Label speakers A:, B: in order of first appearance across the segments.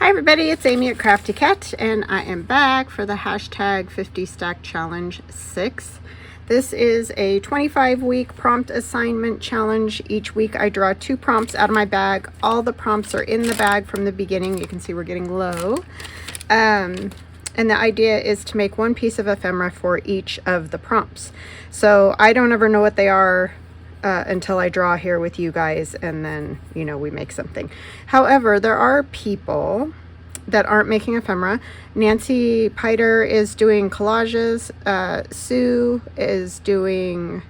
A: Hi everybody, it's Amy at Crafty Cat, and I am back for the hashtag 50 Stack Challenge 6. This is a 25-week prompt assignment challenge. Each week I draw 2 prompts out of my bag. All the prompts are in the bag from the beginning. You can see we're getting low. And the idea is to make one piece of ephemera for each of the prompts. So I don't ever know what they are until I draw here with you guys, and then, you know, we make something. However, there are people that aren't making ephemera. Nancy Piter is doing collages. Sue is doing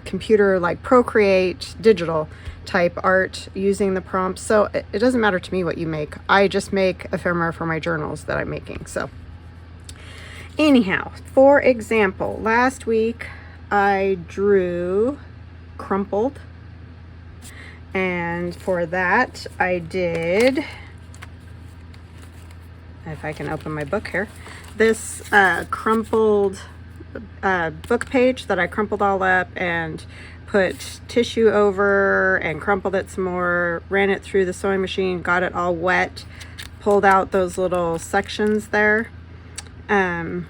A: computer, like Procreate, digital type art using the prompts. So it doesn't matter to me what you make. I just make ephemera for my journals that I'm making. So anyhow, for example, last week I drew crumpled, and for that I did, if I can open my book here, this crumpled book page that I crumpled all up and put tissue over and crumpled it some more, ran it through the sewing machine, got it all wet, pulled out those little sections there, and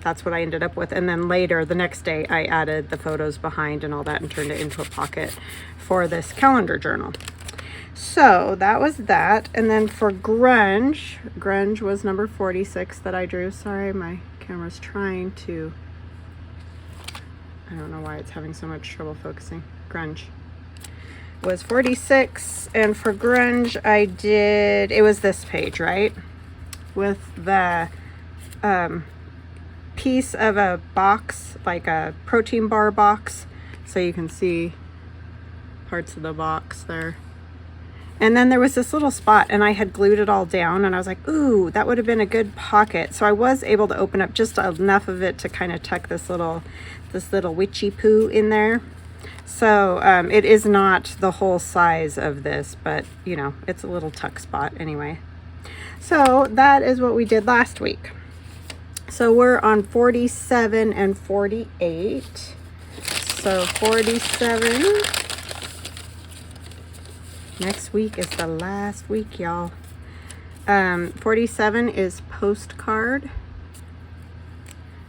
A: that's what I ended up with. And then later, the next day, I added the photos behind and all that and turned it into a pocket for this calendar journal. So that was that. And then for grunge was number 46 that I drew. Sorry, my camera's trying to, I don't know why it's having so much trouble focusing. Grunge was 46. And for grunge, I did, it was this page, right? With the piece of a box, like a protein bar box, so you can see parts of the box there. And then there was this little spot, and I had glued it all down, and I was like, ooh, that would have been a good pocket. So I was able to open up just enough of it to kind of tuck this little witchy poo in there. So it is not the whole size of this, but you know, it's a little tuck spot anyway. So that is what we did last week. So we're on 47 and 48. So 47. Next week is the last week, y'all. 47 is postcard.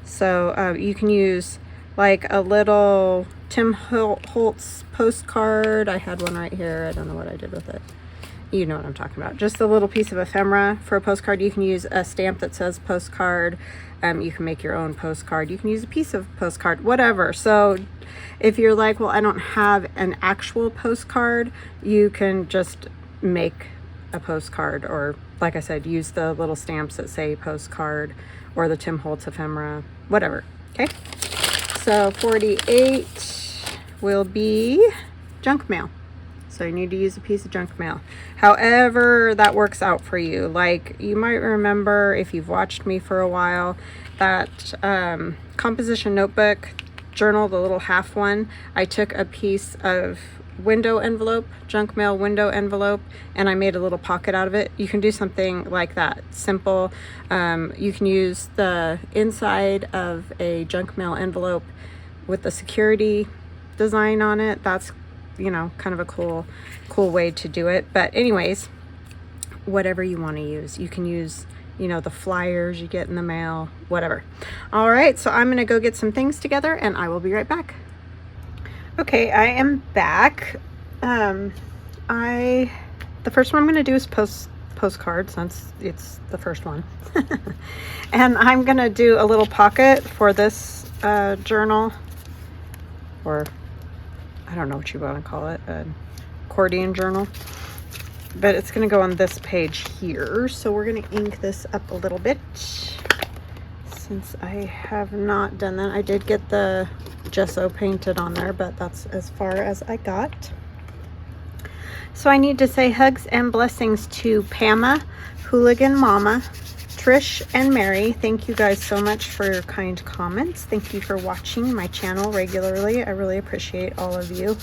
A: So you can use like a little Tim Holtz postcard. I had one right here. I don't know what I did with it. You know what I'm talking about. Just a little piece of ephemera for a postcard. You can use a stamp that says postcard. You can make your own postcard. You can use a piece of postcard, whatever. So if you're like, well, I don't have an actual postcard, you can just make a postcard, or like I said, use the little stamps that say postcard or the Tim Holtz ephemera, whatever. Okay. So 48 will be junk mail. So you need to use a piece of junk mail. However that works out for you. Like, you might remember, if you've watched me for a while, that composition notebook journal, the little half one, I took a piece of window envelope, junk mail window envelope, and I made a little pocket out of it. You can do something like that, simple. You can use the inside of a junk mail envelope with the security design on it. That's, you know, kind of a cool way to do it. But anyways, whatever you want to use, you can use, you know, the flyers you get in the mail, whatever. All right, so I'm gonna go get some things together and I will be right back. Okay, I am back. The first one I'm gonna do is postcard, since it's the first one. And I'm gonna do a little pocket for this journal, or I don't know what you want to call it, an accordion journal, but it's going to go on this page here. So we're going to ink this up a little bit, since I have not done that. I did get the gesso painted on there, but that's as far as I got. So I need to say hugs and blessings to Pama, Hooligan Mama, Trish, and Mary. Thank you guys so much for your kind comments. Thank you for watching my channel regularly. I really appreciate all of you.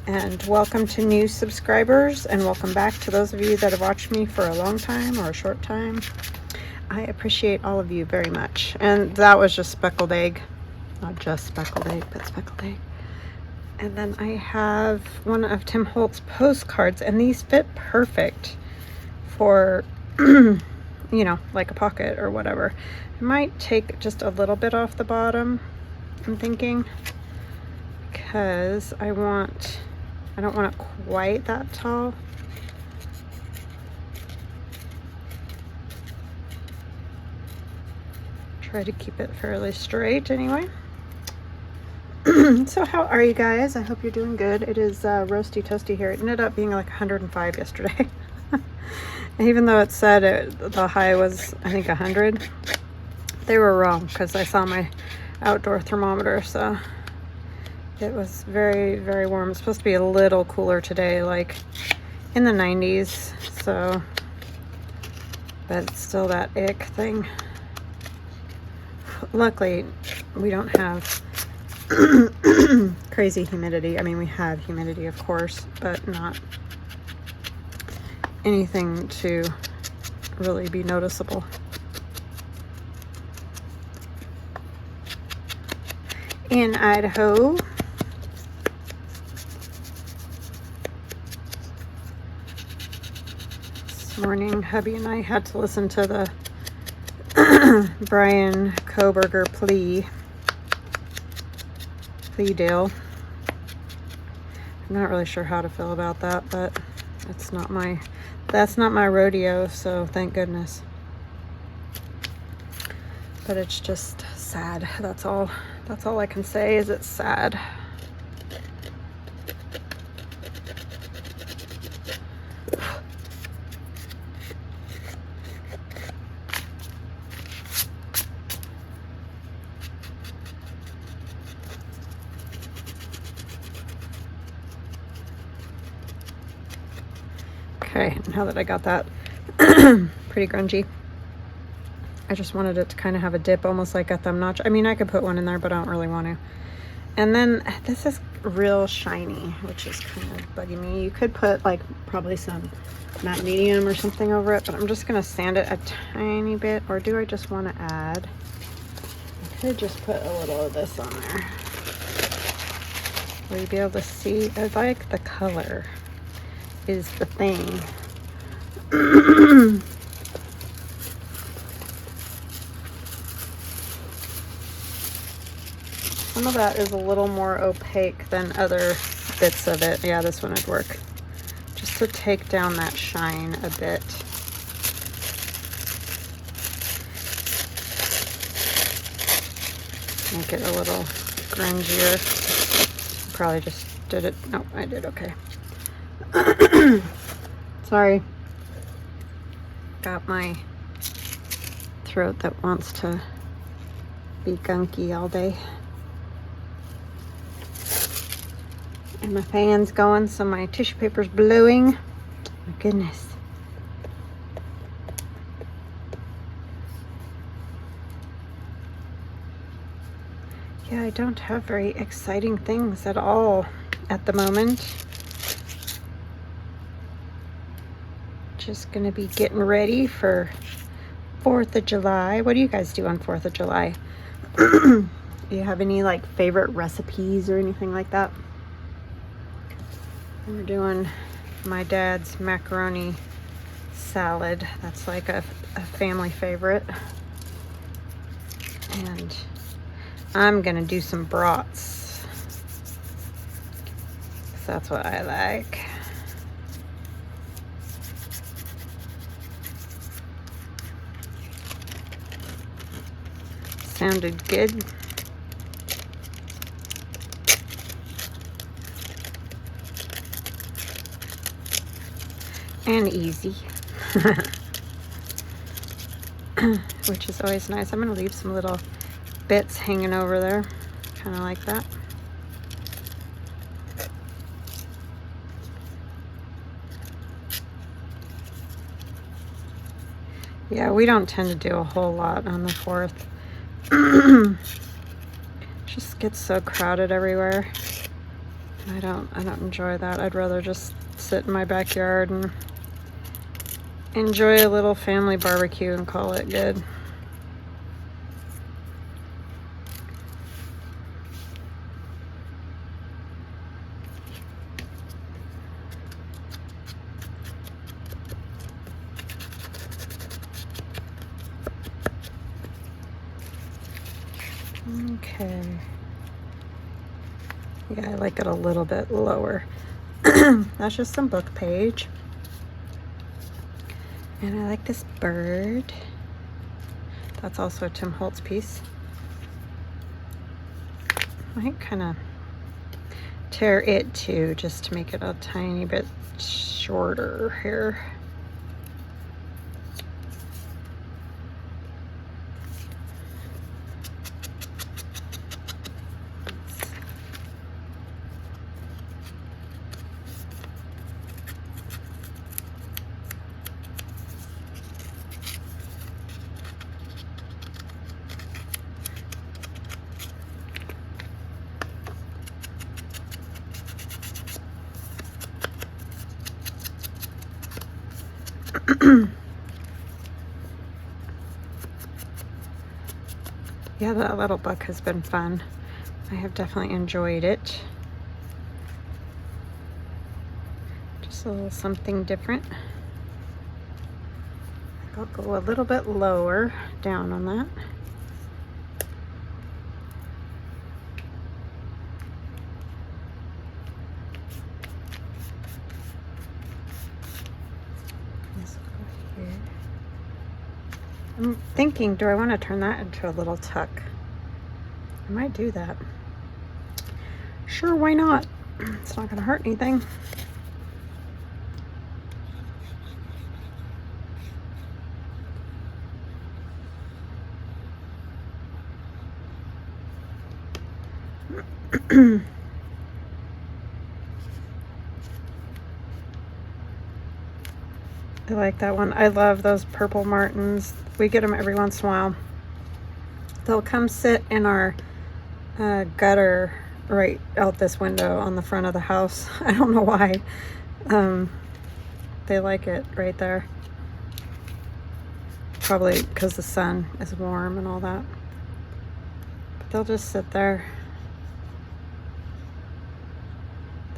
A: And welcome to new subscribers, and welcome back to those of you that have watched me for a long time or a short time. I appreciate all of you very much. And that was just speckled egg. Not just speckled egg, but speckled egg. And then I have one of Tim Holtz postcards, and these fit perfect for, you know, like a pocket or whatever. I might take just a little bit off the bottom, I'm thinking, because I don't want it quite that tall. Try to keep it fairly straight anyway. So how are you guys? I hope you're doing good. It is roasty toasty here. It ended up being like 105 yesterday. Even though it said the high was, I think, 100. They were wrong because I saw my outdoor thermometer, so it was very, very warm. It's supposed to be a little cooler today, like in the 90s, so, but it's still that ick thing. Luckily, we don't have crazy humidity. I mean, we have humidity, of course, but not anything to really be noticeable. In Idaho, this morning, hubby and I had to listen to the Brian Koberger plea deal. I'm not really sure how to feel about that, but that's not my rodeo, so thank goodness. But it's just sad. That's all I can say is it's sad. Okay, now that I got that pretty grungy, I just wanted it to kind of have a dip, almost like a thumb notch. I mean, I could put one in there, but I don't really want to. And then this is real shiny, which is kind of bugging me. You could put like probably some matte medium or something over it, but I'm just going to sand it a tiny bit. Or do I just want to add? I could just put a little of this on there. Will you be able to see? I like the color is the thing. Some of that is a little more opaque than other bits of it. Yeah, this one would work. Just to take down that shine a bit. Make it a little grungier. Probably just did it. No, I did okay. Sorry. Got my throat that wants to be gunky all day. And my fan's going, so my tissue paper's blowing. My goodness. Yeah, I don't have very exciting things at all at the moment. Just gonna be getting ready for 4th of July. What do you guys do on 4th of July? Do you have any like favorite recipes or anything like that? We're doing my dad's macaroni salad. That's like a family favorite. And I'm gonna do some brats. That's what I like. Sounded good. And easy. Which is always nice. I'm going to leave some little bits hanging over there. Kind of like that. Yeah, we don't tend to do a whole lot on the 4th. Just gets so crowded everywhere. I don't enjoy that. I'd rather just sit in my backyard and enjoy a little family barbecue and call it good. Okay. Yeah, I like it a little bit lower. That's just some book page. And I like this bird. That's also a Tim Holtz piece. I might kind of tear it too, just to make it a tiny bit shorter here. Yeah, that little book has been fun. I have definitely enjoyed it. Just a little something different. I'll go a little bit lower down on that. Let's go here. I'm thinking, do I want to turn that into a little tuck? I might do that. Sure, why not? It's not going to hurt anything. I like that one. I love those purple martins. We get them every once in a while. They'll come sit in our gutter right out this window on the front of the house. I don't know why. They like it right there. Probably because the sun is warm and all that. But they'll just sit there.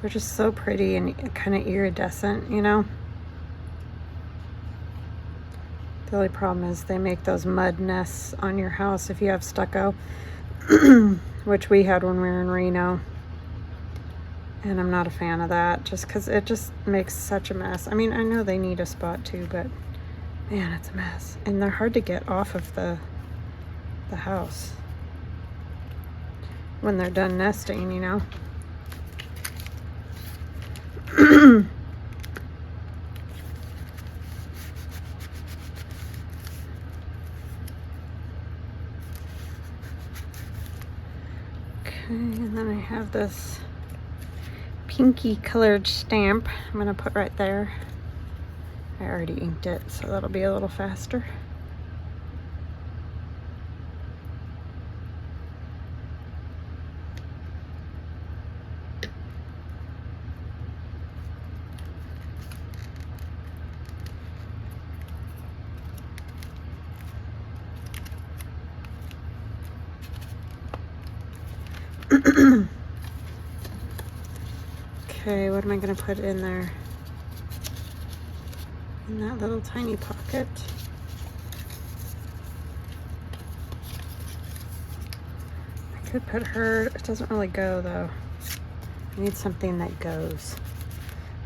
A: They're just so pretty and kind of iridescent, you know? The only problem is they make those mud nests on your house if you have stucco, which we had when we were in Reno. And I'm not a fan of that, just because it just makes such a mess. I mean, I know they need a spot too, but man, it's a mess. And they're hard to get off of the house when they're done nesting, you know? And then I have this pinky colored stamp I'm going to put right there. I already inked it, so that'll be a little faster. Okay, what am I going to put in there? In that little tiny pocket. I could put her, it doesn't really go though. I need something that goes.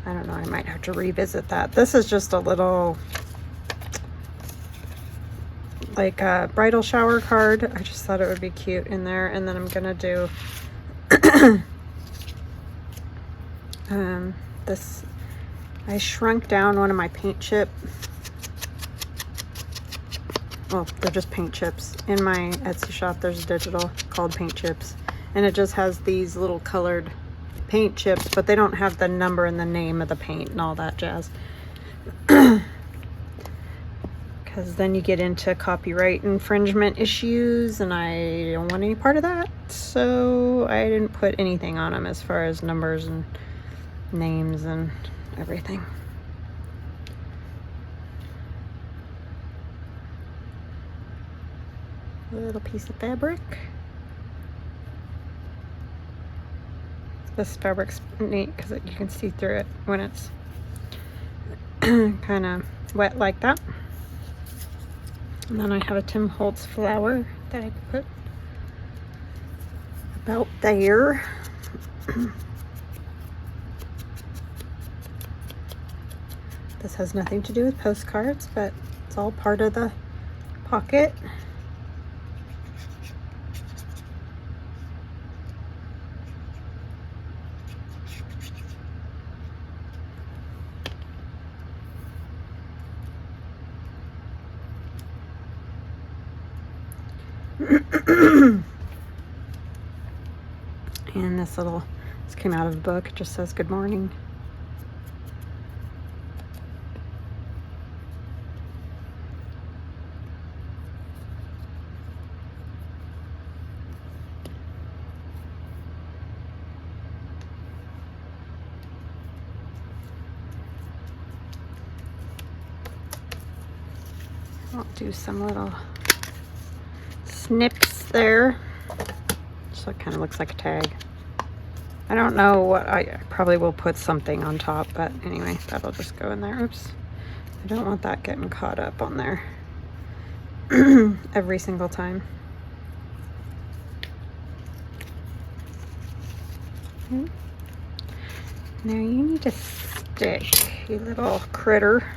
A: I don't know, I might have to revisit that. This is just a little, like a bridal shower card. I just thought it would be cute in there. And then I'm going to do this. I shrunk down one of my paint chip. Well, they're just paint chips. In my Etsy shop, there's a digital called Paint Chips. And it just has these little colored paint chips, but they don't have the number and the name of the paint and all that jazz. Because then you get into copyright infringement issues, and I don't want any part of that. So I didn't put anything on them as far as numbers and names and everything. A little piece of fabric. This fabric's neat because you can see through it when it's kind of wet like that. And then I have a Tim Holtz flower that I could put. about there. This has nothing to do with postcards, but it's all part of the pocket. And this came out of a book. It just says good morning. I'll do some little snips there. So it kind of looks like a tag. I don't know what, I probably will put something on top, but anyway, that'll just go in there. Oops. I don't want that getting caught up on there every single time. Okay. Now you need to stick, you little critter.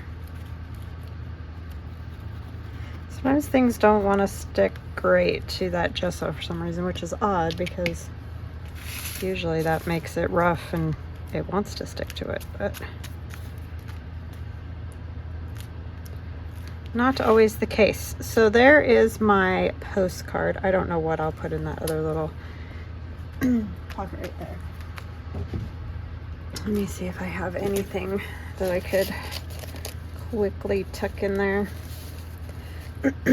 A: Sometimes things don't want to stick great to that gesso for some reason, which is odd because usually that makes it rough and it wants to stick to it, but not always the case. So there is my postcard. I don't know what I'll put in that other little pocket right there. Let me see if I have anything that I could quickly tuck in there. I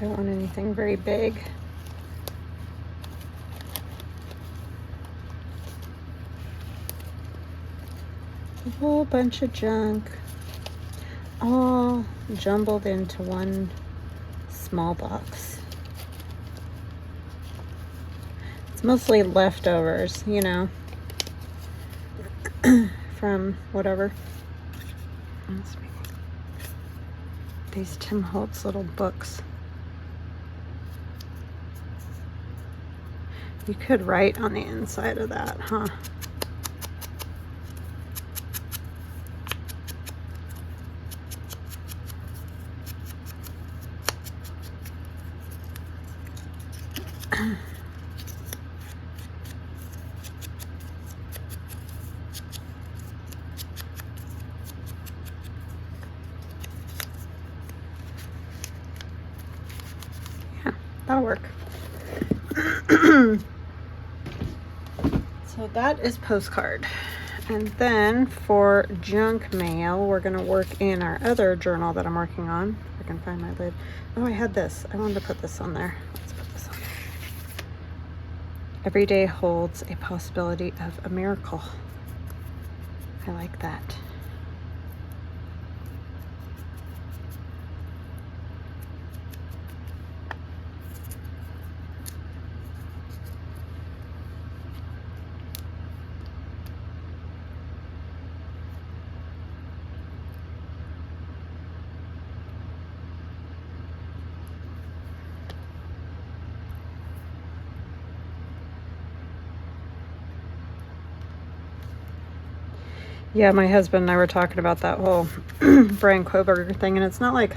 A: don't want anything very big. A whole bunch of junk, all jumbled into one small box. It's mostly leftovers, you know, from whatever. These Tim Holtz little books. You could write on the inside of that, huh? Yeah, that'll work. So that is postcard. And then for junk mail, we're going to work in our other journal that I'm working on. If I can find my lid. Oh, I had this. I wanted to put this on there. Let's put this on there. Every day holds a possibility of a miracle. I like that. Yeah, my husband and I were talking about that whole Brian Koberger thing, and it's not like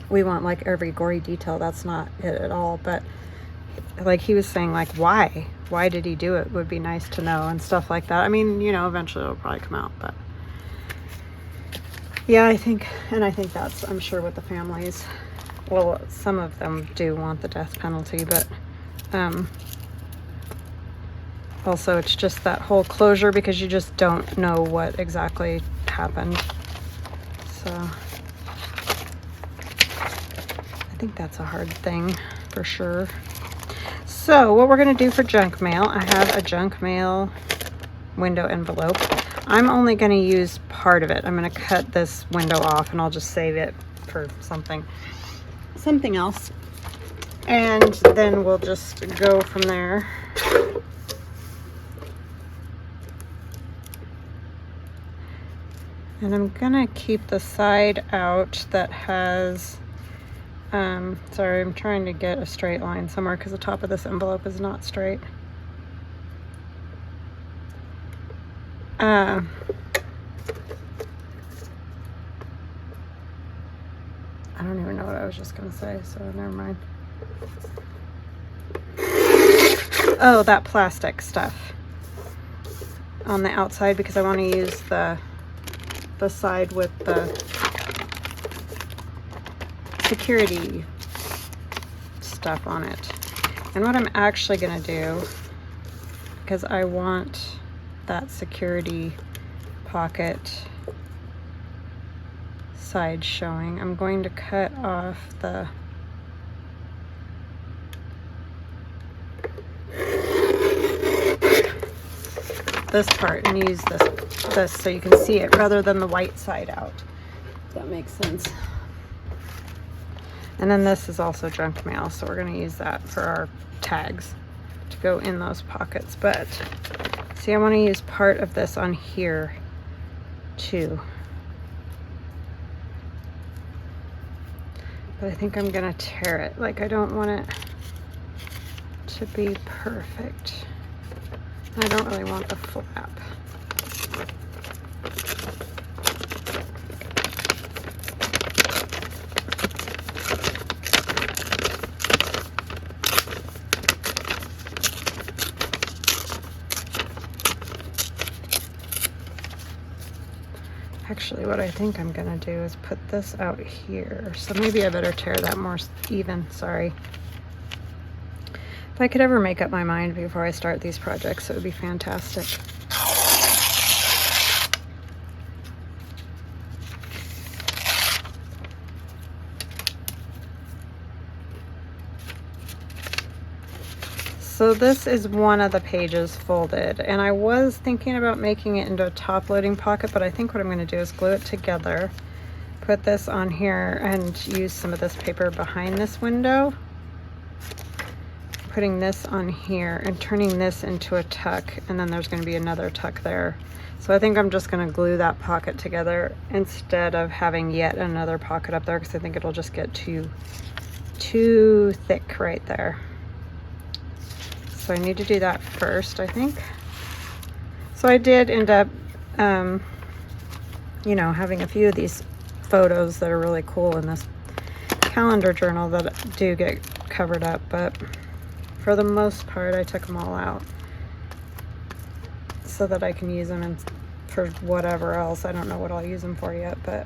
A: we want like every gory detail. That's not it at all. But like he was saying, like why did he do it would be nice to know and stuff like that. I mean, you know, eventually it'll probably come out, but yeah, I think that's, I'm sure what the families, well, some of them do want the death penalty, but also it's just that whole closure because you just don't know what exactly happened. So I think that's a hard thing for sure. So what we're going to do for junk mail, I have a junk mail window envelope. I'm only going to use part of it. I'm going to cut this window off and I'll just save it for something something else. And then we'll just go from there. And I'm gonna keep the side out that has, sorry, I'm trying to get a straight line somewhere because the top of this envelope is not straight. I don't even know what I was just gonna say, so never mind. Oh, that plastic stuff on the outside, because I want to use the side with the security stuff on it. And what I'm actually gonna do, because I want that security pocket side showing, I'm going to cut off this part and use this so you can see it rather than the white side out. If that makes sense. And then this is also junk mail, so we're going to use that for our tags to go in those pockets. But see, I want to use part of this on here too. But I think I'm going to tear it. Like, I don't want it to be perfect. I don't really want the flap. Actually, what I think I'm gonna do is put this out here. So maybe I better tear that more even, sorry. If I could ever make up my mind before I start these projects, it would be fantastic. So this is one of the pages folded, and I was thinking about making it into a top loading pocket, but I think what I'm going to do is glue it together, put this on here, and use some of this paper behind this window, putting this on here and turning this into a tuck, and then there's going to be another tuck there. So I think I'm just going to glue that pocket together instead of having yet another pocket up there, because I think it'll just get too thick right there. So I need to do that first, I think. So I did end up, you know, having a few of these photos that are really cool in this calendar journal that do get covered up, but for the most part, I took them all out so that I can use them for whatever else. I don't know what I'll use them for yet, but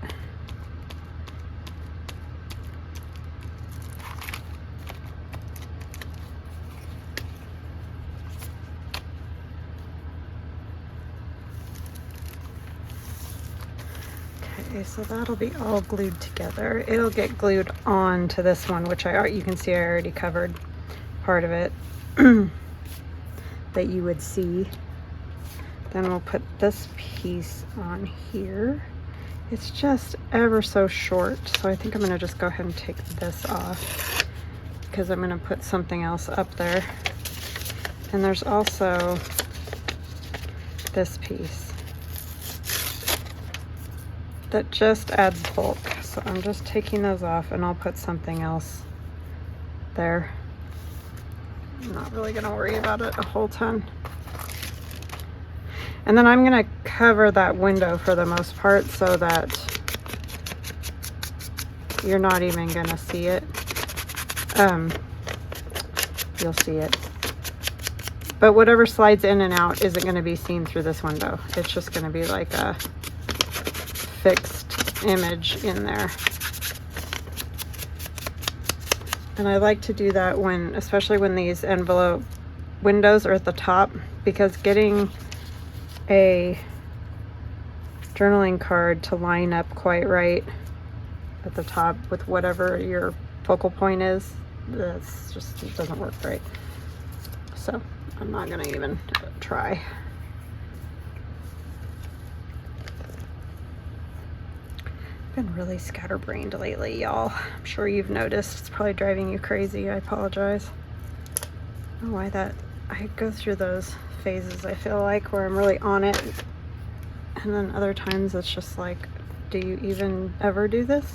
A: okay, so that'll be all glued together. It'll get glued on to this one, which you can see I already covered part of it that you would see. Then we'll put this piece on here. It's just ever so short, so I think I'm gonna just go ahead and take this off because I'm gonna put something else up there. And there's also this piece that just adds bulk. So I'm just taking those off and I'll put something else there. I'm not really gonna worry about it a whole ton. And then I'm gonna cover that window for the most part so that you're not even gonna see it. You'll see it. But whatever slides in and out isn't gonna be seen through this window. It's just gonna be like a fixed image in there. And I like to do that when, especially when these envelope windows are at the top, because getting a journaling card to line up quite right at the top with whatever your focal point is, that's just, it doesn't work right. So I'm not gonna even try. Been really scatterbrained lately, y'all. I'm sure you've noticed. It's probably driving you crazy. I apologize. I don't know why that... I go through those phases, I feel like, where I'm really on it. And then other times it's just like, do you even ever do this?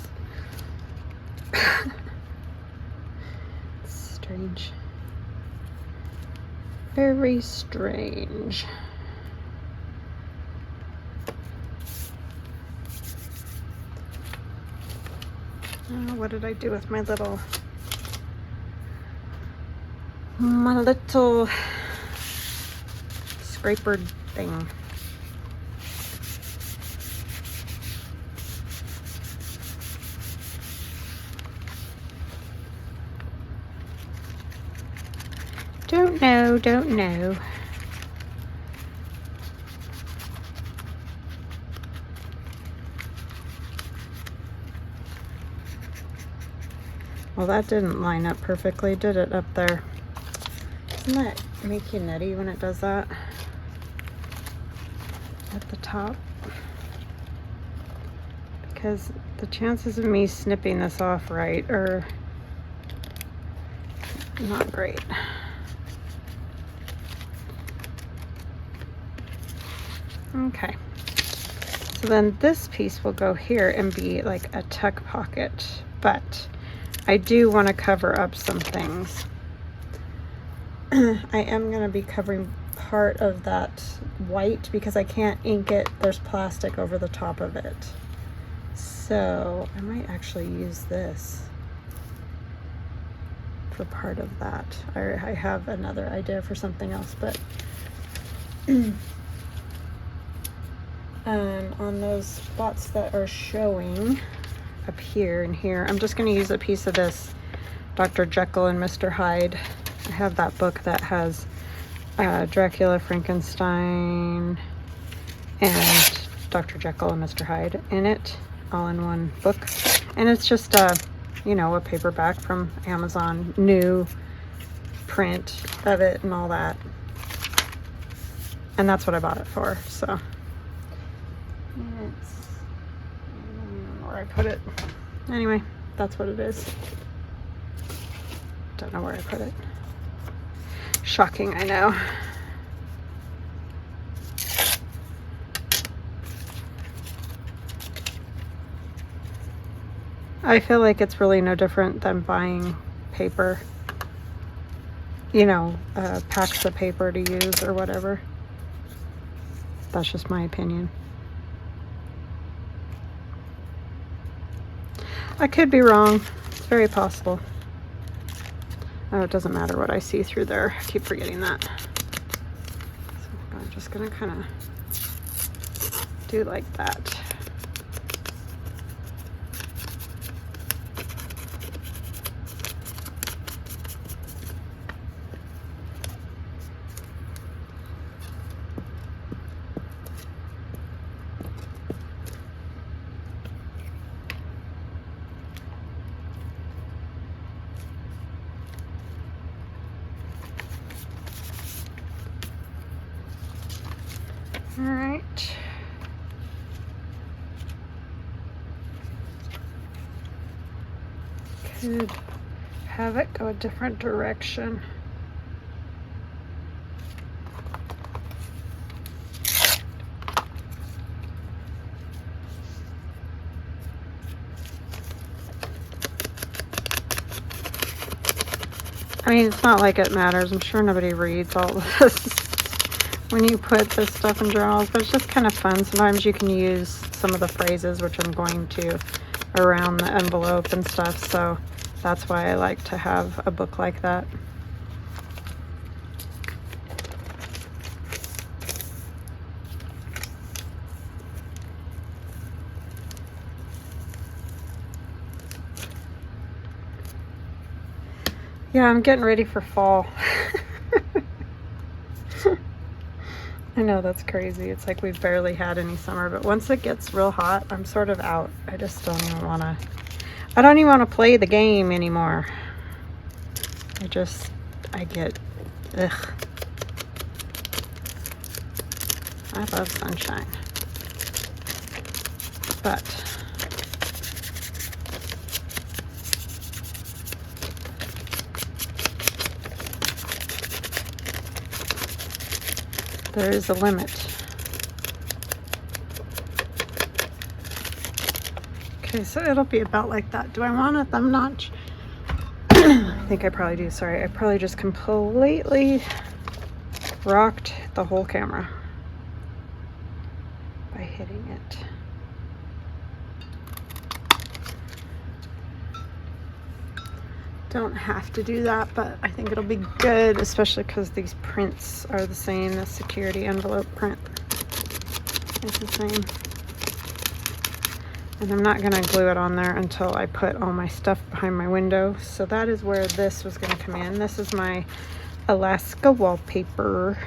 A: It's strange. Very strange. Oh, what did I do with my little scraper thing? Don't know, don't know. Well, that didn't line up perfectly, did it, up there? Doesn't that make you nutty when it does that? At the top? Because the chances of me snipping this off right are not great. Okay. So then this piece will go here and be like a tuck pocket, but I do want to cover up some things. I am going to be covering part of that white because I can't ink it. There's plastic over the top of it. So I might actually use this for part of that. I have another idea for something else, but on those spots that are showing up here and here, I'm just going to use a piece of this Dr. Jekyll and Mr. Hyde. I have that book that has Dracula, Frankenstein, and Dr. Jekyll and Mr. Hyde in it, all in one book. And it's just you know, a paperback from Amazon, new print of it and all that. And that's what I bought it for, so. It's, I don't know where I put it. Anyway, that's what it is. Don't know where I put it. Shocking, I know. I feel like it's really no different than buying paper. You know, packs of paper to use or whatever. That's just my opinion. I could be wrong. It's very possible. Oh, it doesn't matter what I see through there. I keep forgetting that. So I'm just gonna kind of do like that. All right. Could have it go a different direction. I mean, it's not like it matters. I'm sure nobody reads all of this when you put this stuff in journals, but it's just kind of fun. Sometimes you can use some of the phrases, which I'm going to, around the envelope and stuff, so that's why I like to have a book like that. Yeah, I'm getting ready for fall. I know, that's crazy. It's like we've barely had any summer, but once it gets real hot, I'm sort of out. I just don't even want to, I don't even want to play the game anymore. I get, ugh. I love sunshine. But there is a limit. Okay, so it'll be about like that. Do I want a thumb notch? I think I probably do. Sorry, I probably just completely rocked the whole camera by hitting it. Don't have to do that, but I think it'll be good, especially because these prints are the same. The security envelope print is the same. And I'm not gonna glue it on there until I put all my stuff behind my window. So that is where this was gonna come in. This is my Alaska wallpaper.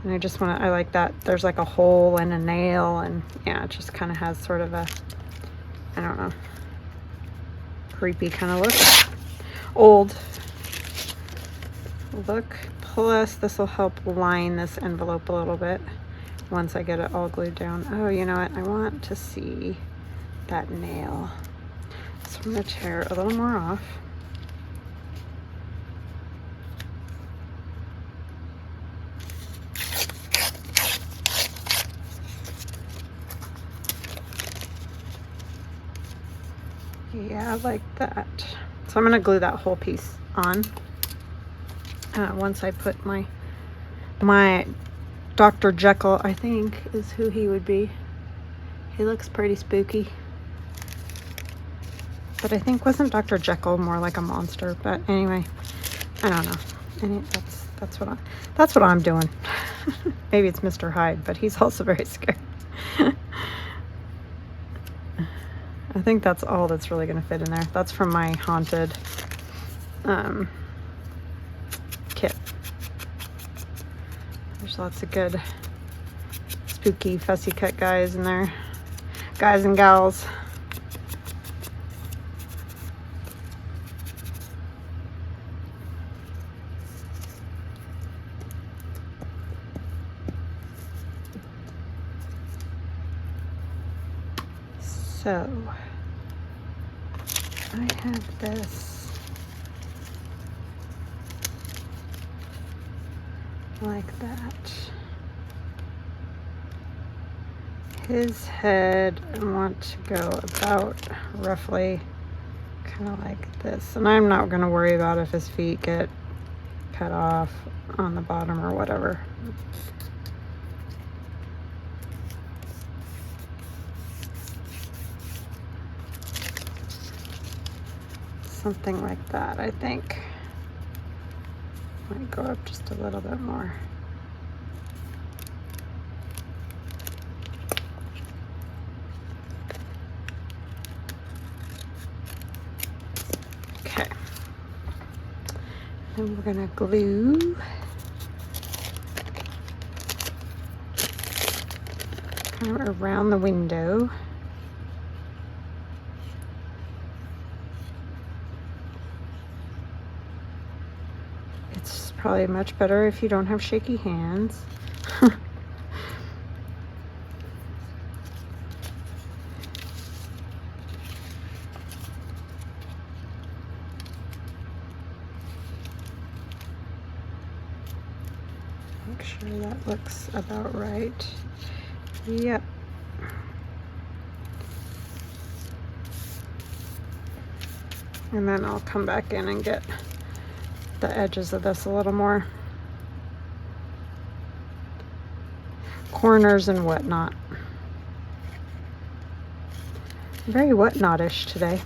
A: And I just wanna, I like that there's like a hole and a nail, and yeah, it just kind of has sort of a, I don't know, creepy kind of look. Old look. Plus this will help line this envelope a little bit once I get it all glued down. Oh, you know what? I want to see that nail. So I'm going to tear a little more off. Yeah, like that. So I'm going to glue that whole piece on once I put my Dr. Jekyll, I think, is who he would be. He looks pretty spooky. But I think, wasn't Dr. Jekyll more like a monster? But anyway, I don't know. That's what I'm doing. Maybe it's Mr. Hyde, but he's also very scary. I think that's all that's really going to fit in there. That's from my haunted kit. There's lots of good spooky fussy cut guys in there. Guys and gals. So I have this like that. His head, I want to go about roughly kind of like this. And I'm not going to worry about if his feet get cut off on the bottom or whatever. Something like that, I think. Might go up just a little bit more. Okay. And we're gonna glue kind of around the window. Probably much better if you don't have shaky hands. Make sure that looks about right. Yep. And then I'll come back in and get the edges of this a little more. Corners and whatnot. Very whatnot-ish today.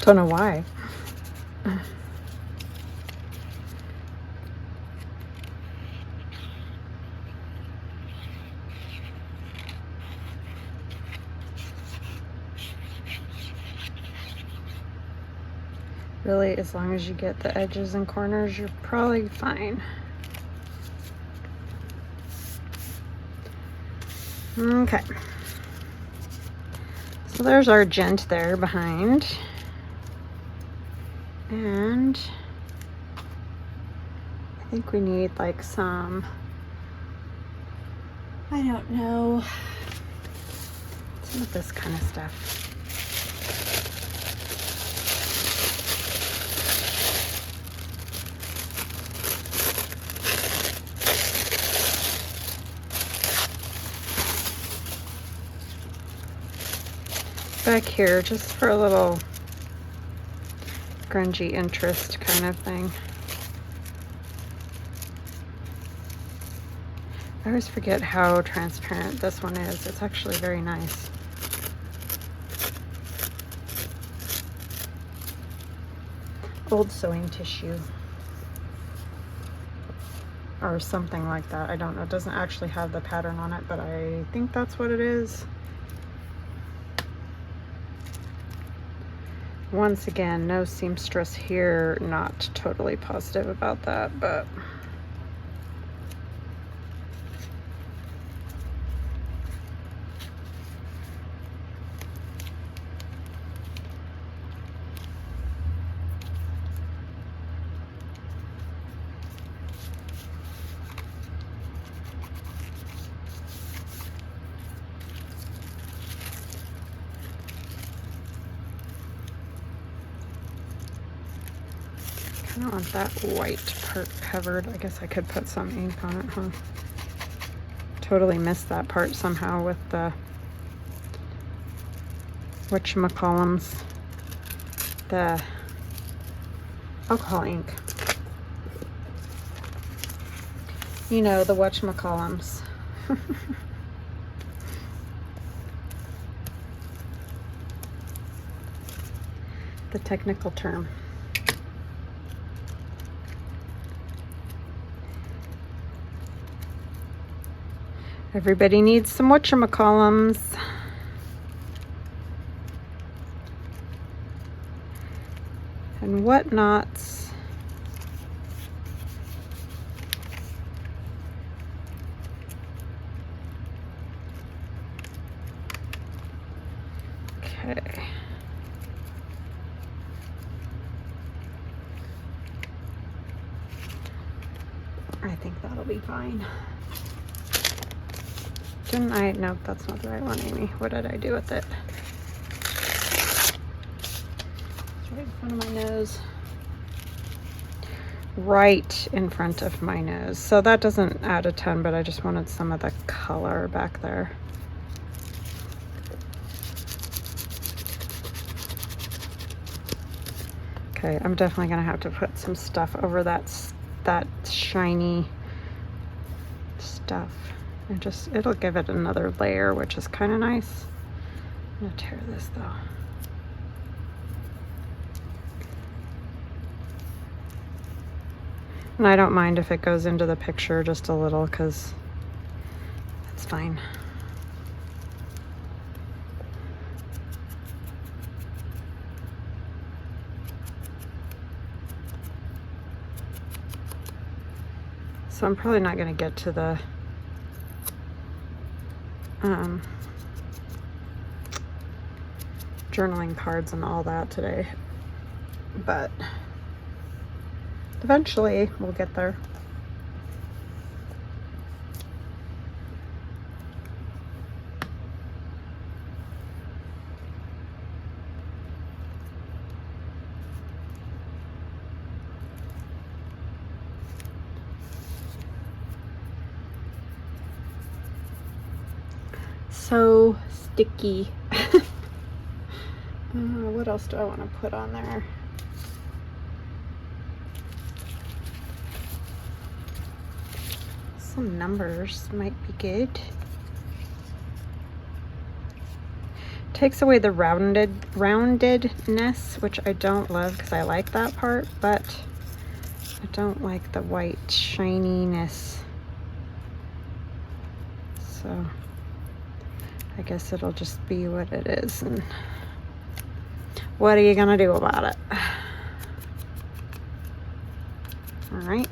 A: Don't know why. Really, as long as you get the edges and corners, you're probably fine. Okay. So there's our gent there behind. And I think we need like some, I don't know, some of this kind of stuff. back here just for a little grungy interest kind of thing. I always forget how transparent this one is. It's actually very nice. Old sewing tissue. Or something like that. I don't know. It doesn't actually have the pattern on it, but I think that's what it is. Once again, no seamstress here. Not totally positive about that, but I don't want that white part covered. I guess I could put some ink on it, huh? Totally missed that part somehow with the whatchamacallums, the alcohol ink. You know, the whatchamacallums. The technical term. Everybody needs some whatchamacallums. And whatnots. Okay. I think that'll be fine. Didn't I? No, that's not the right one, Amy. What did I do with it? It's right in front of my nose. Right in front of my nose. So that doesn't add a ton, but I just wanted some of the color back there. Okay, I'm definitely gonna have to put some stuff over that shiny stuff. And just, it'll give it another layer, which is kind of nice. I'm gonna tear this though. And I don't mind if it goes into the picture just a little, because that's fine. So I'm probably not gonna get to the journaling cards and all that today, but eventually we'll get there. So sticky. What else do I want to put on there? Some numbers might be good. Takes away the roundedness, which I don't love because I like that part, but I don't like the white shininess. So I guess it'll just be what it is, and what are you gonna do about it? All right.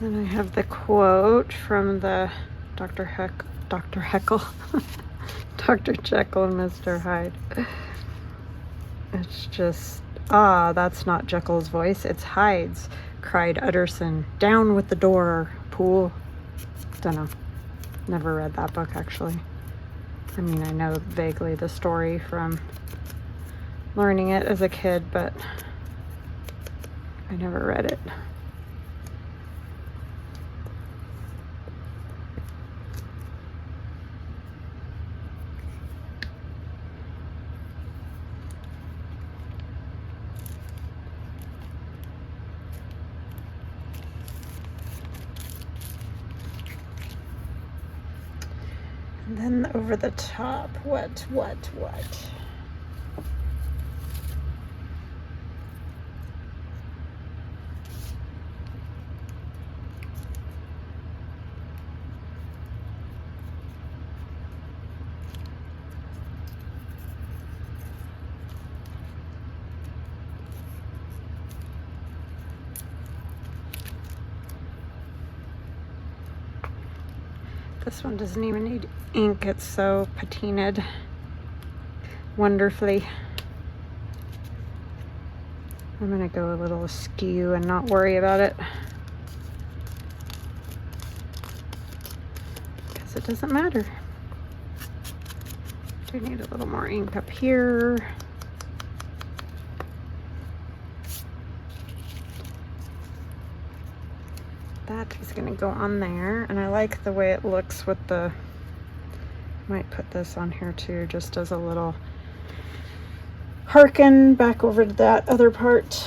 A: Then I have the quote from the Dr. Jekyll, Dr. Jekyll and Mr. Hyde. It's just Ah, that's not Jekyll's voice, it's Hyde's, cried Utterson. Down with the door, Poole. Dunno. Never read that book, actually. I mean, I know vaguely the story from learning it as a kid, but I never read it. And then over the top, what? This one doesn't even need ink. It's so patinaed wonderfully. I'm gonna go a little askew and not worry about it, because it doesn't matter. Do need a little more ink up here. That is going to go on there, and I like the way it looks with the, might put this on here too, just as a little harken back over to that other part.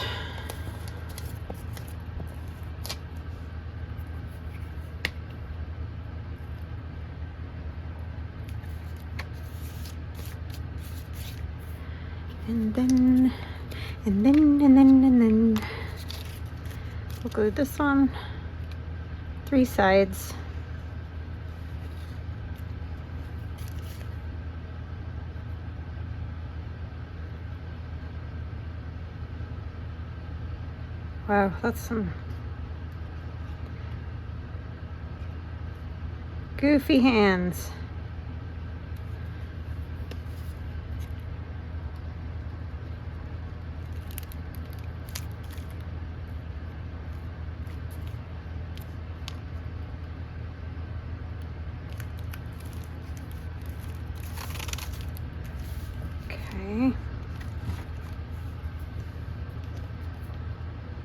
A: And then we'll glue this on 3 sides. Wow, that's some goofy hands.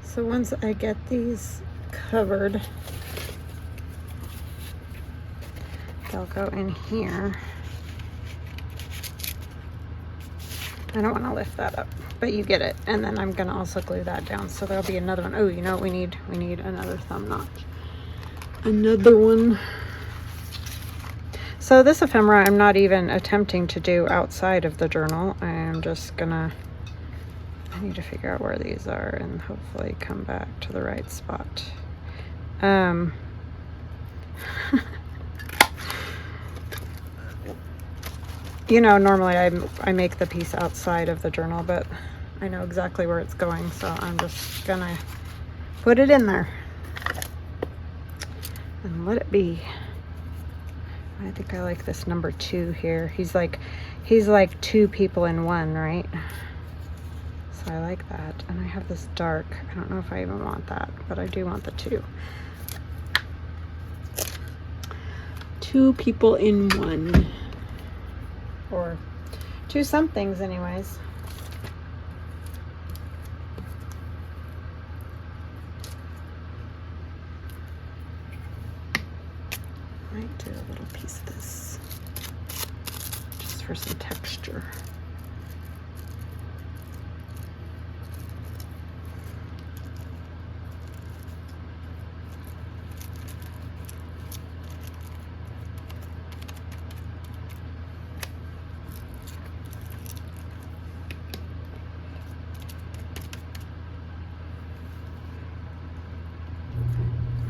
A: So once I get these covered, they'll go in here. I don't want to lift that up, but you get it. And then I'm going to also glue that down. So there'll be another one. Oh, you know what we need? We need another thumb notch. Another one. So this ephemera, I'm not even attempting to do outside of the journal. I am just gonna, I need to figure out where these are and hopefully come back to the right spot. You know, normally I make the piece outside of the journal, but I know exactly where it's going, so I'm just gonna put it in there and let it be. I think I like this number 2 here. He's like 2 people in one, right? So I like that. And I have this dark. I don't know if I even want that, but I do want the 2. 2 people in one. Or 2 somethings anyways. Might do a little piece of this just for some texture.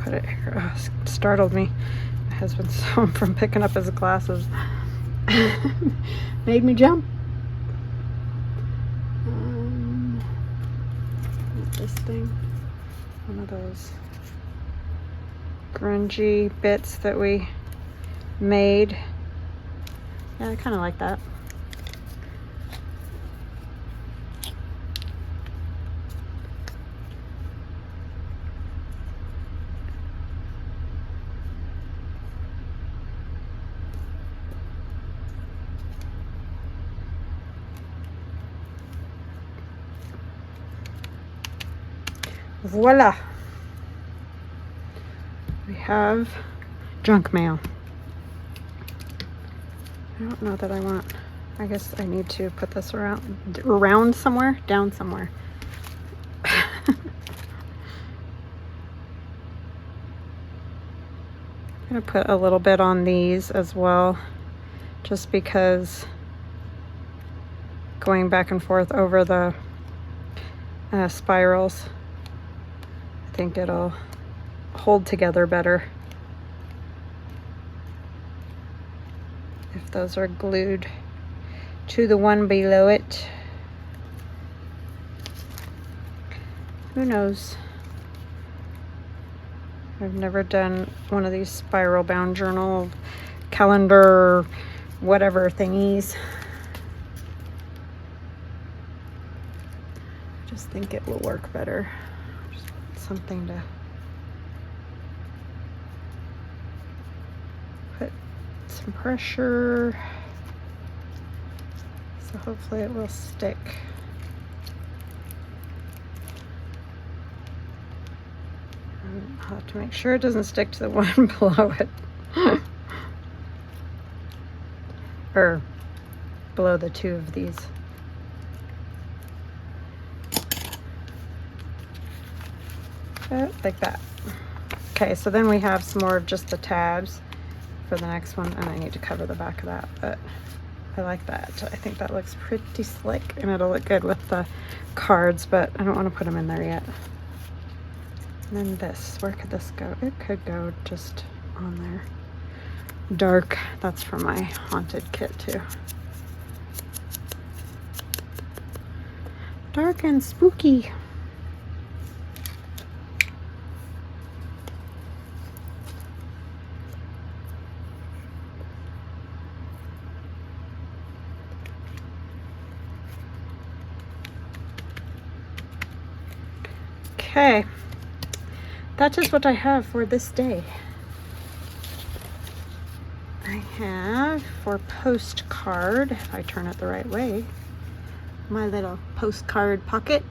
A: Put it here. Oh, it startled me. My husband's home from picking up his glasses. Made me jump. This thing. One of those grungy bits that we made. Yeah, I kind of like that. Voila. We have junk mail. I don't know that I want, I guess I need to put this around somewhere, down somewhere. I'm gonna put a little bit on these as well, just because going back and forth over the spirals, I think it'll hold together better if those are glued to the one below it. Who knows? I've never done one of these spiral bound journal, calendar, whatever thingies. I just think it will work better. Just something to put some pressure. So hopefully it will stick. I'll have to make sure it doesn't stick to the one below it. Or below the two of these. Like that. Okay, so then we have some more of just the tabs for the next one, and I need to cover the back of that, but I like that. I think that looks pretty slick, and it'll look good with the cards, but I don't want to put them in there yet. And then this, where could this go? It could go just on there. Dark, that's for my haunted kit too. Dark and spooky. Okay, that is what I have for this day. I have for postcard, if I turn it the right way, my little postcard pocket.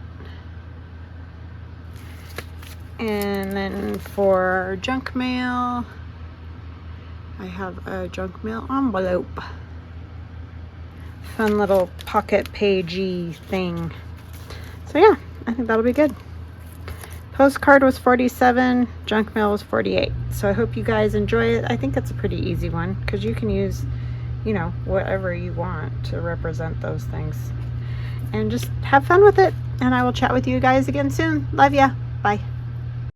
A: And then for junk mail, I have a junk mail envelope. Fun little pocket pagey thing. So yeah, I think that'll be good. Postcard was 47, junk mail was 48. So I hope you guys enjoy it. I think it's a pretty easy one because you can use, you know, whatever you want to represent those things. And just have fun with it. And I will chat with you guys again soon. Love ya. Bye.